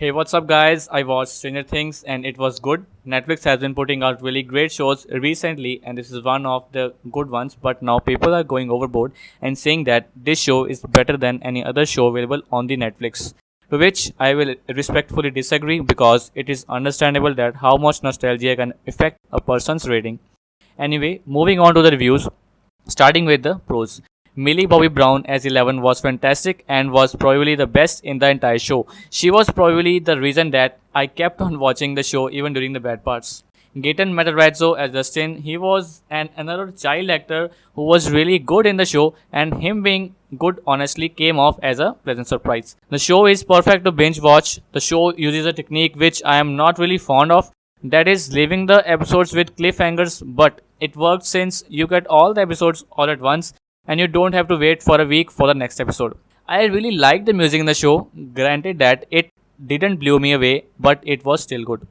Hey, what's up, guys? I watched Stranger Things and it was good. Netflix has been putting out really great shows recently, and this is one of the good ones. But now people are going overboard and saying that this show is better than any other show available on the Netflix. To which I will respectfully disagree because it is understandable that how much nostalgia can affect a person's rating. Anyway, moving on to the reviews, starting with the pros. Millie Bobby Brown as 11 was fantastic and was probably the best in the entire show. She was probably the reason that I kept on watching the show even during the bad parts. Gaten Matarazzo as Justin, he was another child actor who was really good in the show, and him being good honestly came off as a pleasant surprise. The show is perfect to binge watch. The show uses a technique which I am not really fond of, that is leaving the episodes with cliffhangers, but it works since you get all the episodes all at once and you don't have to wait for a week for the next episode. I really liked the music in the show, granted that it didn't blow me away, but it was still good.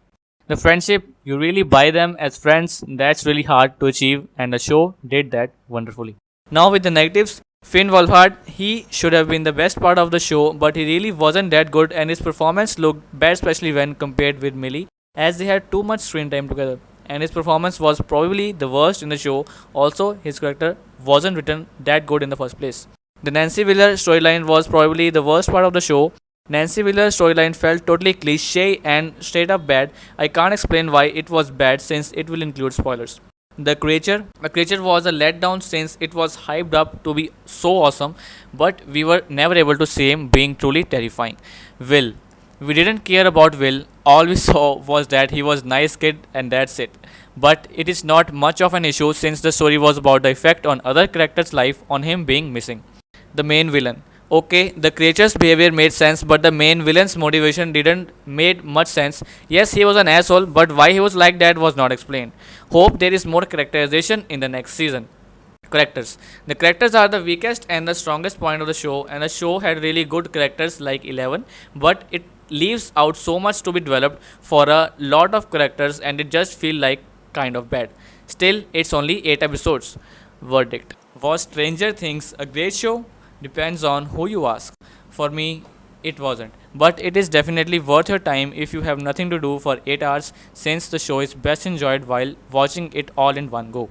The friendship, you really buy them as friends, that's really hard to achieve, and the show did that wonderfully. Now, with the negatives, Finn Wolfhard, he should have been the best part of the show, but he really wasn't that good, and his performance looked bad, especially when compared with Millie, as they had too much screen time together. And his performance was probably the worst in the show. Also, his character wasn't written that good in the first place. The Nancy Wheeler storyline was probably the worst part of the show. Nancy Wheeler's storyline felt totally cliche and straight up bad. I can't explain why it was bad since it will include spoilers. The creature was a letdown since it was hyped up to be so awesome, but we were never able to see him being truly terrifying. Will, we didn't care about Will. All we saw was that he was nice kid and that's it. But it is not much of an issue since the story was about the effect on other characters' life on him being missing. The main villain. Okay, the creature's behavior made sense, but the main villain's motivation didn't made much sense. Yes, he was an asshole, but why he was like that was not explained. Hope there is more characterization in the next season. Characters. The characters are the weakest and the strongest point of the show, and the show had really good characters like 11, but it leaves out so much to be developed for a lot of characters, and it just feel like kind of bad. Still, it's only 8 episodes. Verdict. Was Stranger Things a great show? Depends on who you ask. For me, it wasn't. But it is definitely worth your time if you have nothing to do for 8 hours, since the show is best enjoyed while watching it all in one go.